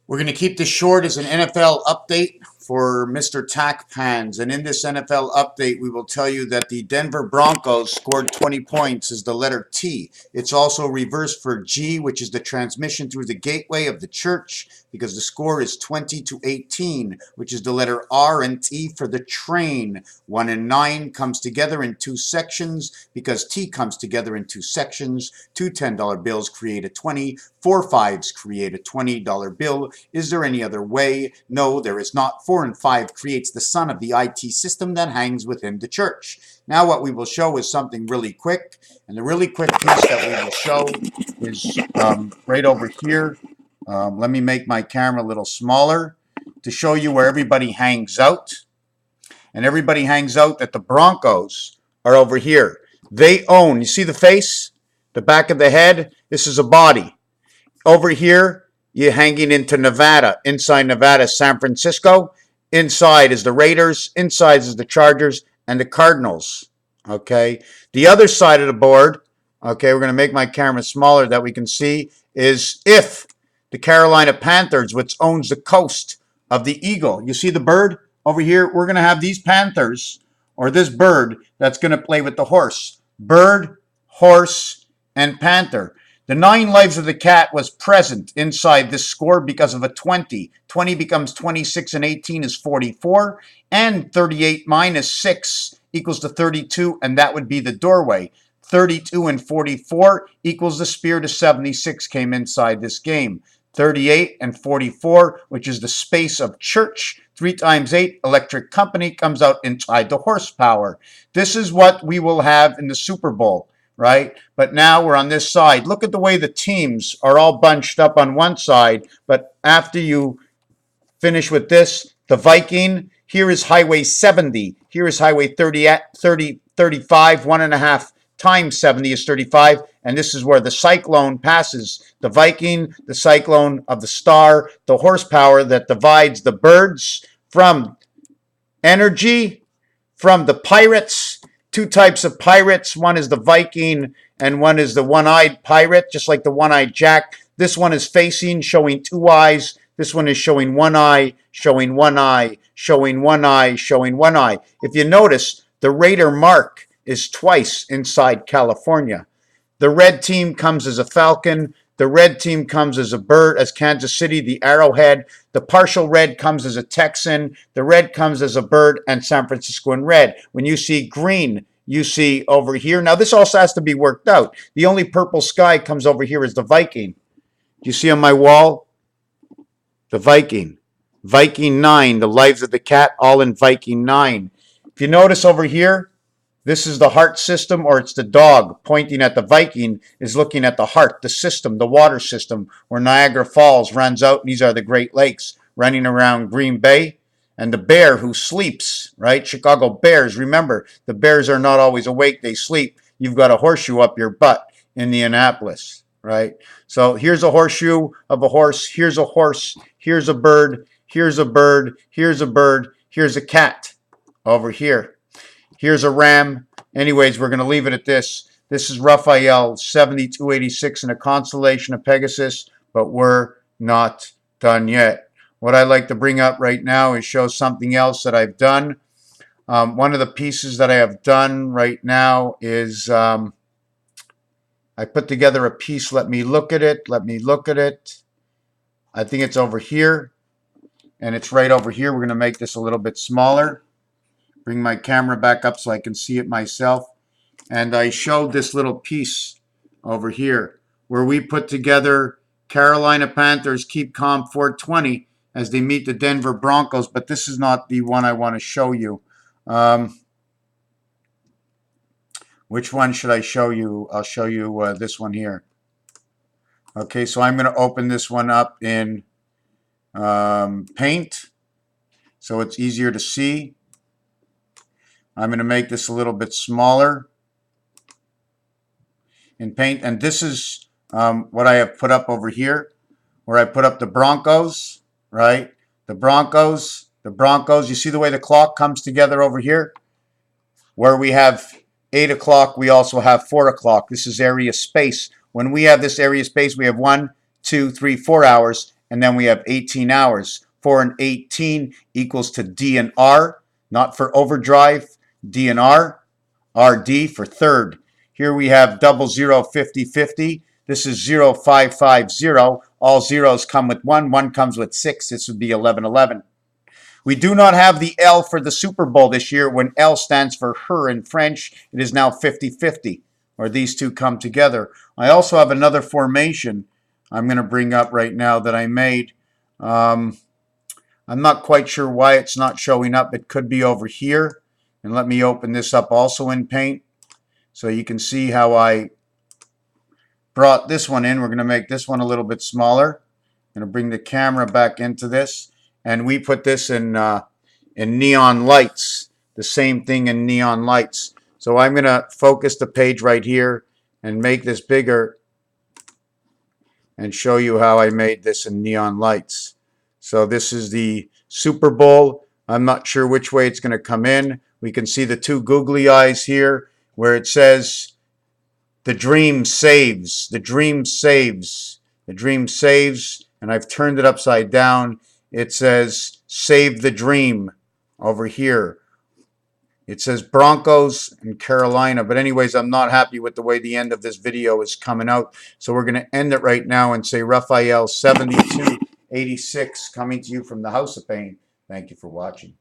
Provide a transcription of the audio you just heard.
We're going to keep this short as an NFL update for Mr. Tack Pans. And in this NFL update, we will tell you that the Denver Broncos scored 20 points as the letter T. It's also reversed for G, which is the transmission through the gateway of the church, because the score is 20-18, which is the letter R, and T for the train. 1 and 9 comes together in two sections because T comes together in two sections. Two $10 bills create a 20. Four fives create a $20 bill. Is there any other way? No, there is not. 4 and 5 creates the sun of the IT system that hangs within the church. Now what we will show is something really quick. And the really quick piece that we will show is right over here. Let me make my camera a little smaller to show you where everybody hangs out. And everybody hangs out that the Broncos are over here. They own, you see the face? The back of the head? This is a body. Over here, you're hanging into Nevada. Inside Nevada, San Francisco. Inside is the Raiders. Inside is the Chargers and the Cardinals. Okay. The other side of the board, okay, we're going to make my camera smaller that we can see, is if the Carolina Panthers, which owns the coast of the Eagle. You see the bird over here? We're going to have these Panthers, or this bird, that's going to play with the horse. Bird, horse, and panther. The 9 lives of the cat was present inside this score because of a 20. 20 becomes 26 and 18 is 44. And 38 minus 6 equals to 32, and that would be the doorway. 32 and 44 equals the spirit of 76 came inside this game. 38 and 44, which is the space of church. 3 times 8, electric company, comes out inside the horsepower. This is what we will have in the Super Bowl. Right? But now we're on this side. Look at the way the teams are all bunched up on one side. But after you finish with this, the Viking, here is Highway 70. Here is Highway 35. 1.5 times 70 is 35. And this is where the cyclone passes. The Viking, the cyclone of the star, the horsepower that divides the birds from energy, from the pirates. 2 types of pirates. One is the Viking and one is the one-eyed pirate, just like the one-eyed Jack. This one is facing, showing 2 eyes. This one is showing 1 eye, showing 1 eye, showing 1 eye, showing 1 eye. If you notice, the Raider mark is twice inside California. The red team comes as a falcon. The red team comes as a bird, as Kansas City, the arrowhead. The partial red comes as a Texan. The red comes as a bird, and San Francisco in red. When you see green, you see over here. Now, this also has to be worked out. The only purple sky comes over here is the Viking. Do you see on my wall? The Viking. Viking 9, the lives of the cat, all in Viking 9. If you notice over here, this is the heart system, or it's the dog pointing at the Viking is looking at the heart, the system, the water system, where Niagara Falls runs out. These are the Great Lakes running around Green Bay. And the bear who sleeps, right? Chicago Bears. Remember, the Bears are not always awake. They sleep. You've got a horseshoe up your butt, Indianapolis, right? So here's a horseshoe of a horse. Here's a horse. Here's a bird. Here's a bird. Here's a bird. Here's a cat over here. Here's a ram. Anyways, we're going to leave it at this. This is Raphael 7286 in a constellation of Pegasus, but we're not done yet. What I'd like to bring up right now is show something else that I've done. One of the pieces that I have done right now is I put together a piece. Let me look at it. Let me look at it. I think it's over here, and it's right over here. We're going to make this a little bit smaller. Bring my camera back up so I can see it myself. And I showed this little piece over here where we put together Carolina Panthers keep calm 420 as they meet the Denver Broncos. But this is not the one I want to show you. Which one should I show you? I'll show you this one here. Okay, so I'm going to open this one up in Paint so it's easier to see. I'm going to make this a little bit smaller in Paint. And this is what I have put up over here, where I put up the Broncos, right? The Broncos. You see the way the clock comes together over here? Where we have 8 o'clock, we also have 4 o'clock. This is area space. When we have this area space, we have 1, 2, 3, 4 hours. and then we have 18 hours. 4 and 18 equals to DNR, not for overdrive, DNR, RD for third. Here we have 00 50 50. This is 0550. All zeros come with 1. 1 comes with 6. This would be 1111. We do not have the L for the Super Bowl this year. When L stands for her in French, it is now 50-50, or these two come together. I also have another formation I'm going to bring up right now that I made. I'm not quite sure why it's not showing up. It could be over here. And let me open this up also in Paint so you can see how I brought this one in. We're going to make this one a little bit smaller. I'm going to bring the camera back into this. And we put this in neon lights, the same thing in neon lights. So I'm going to focus the page right here and make this bigger and show you how I made this in neon lights. So this is the Super Bowl. I'm not sure which way it's going to come in. We can see the two googly eyes here where it says, "The dream saves, the dream saves, the dream saves," and I've turned it upside down. It says, "Save the dream," over here. It says Broncos and Carolina. But anyways, I'm not happy with the way the end of this video is coming out. So we're going to end it right now and say Raphael 7286 coming to you from the House of Pain. Thank you for watching.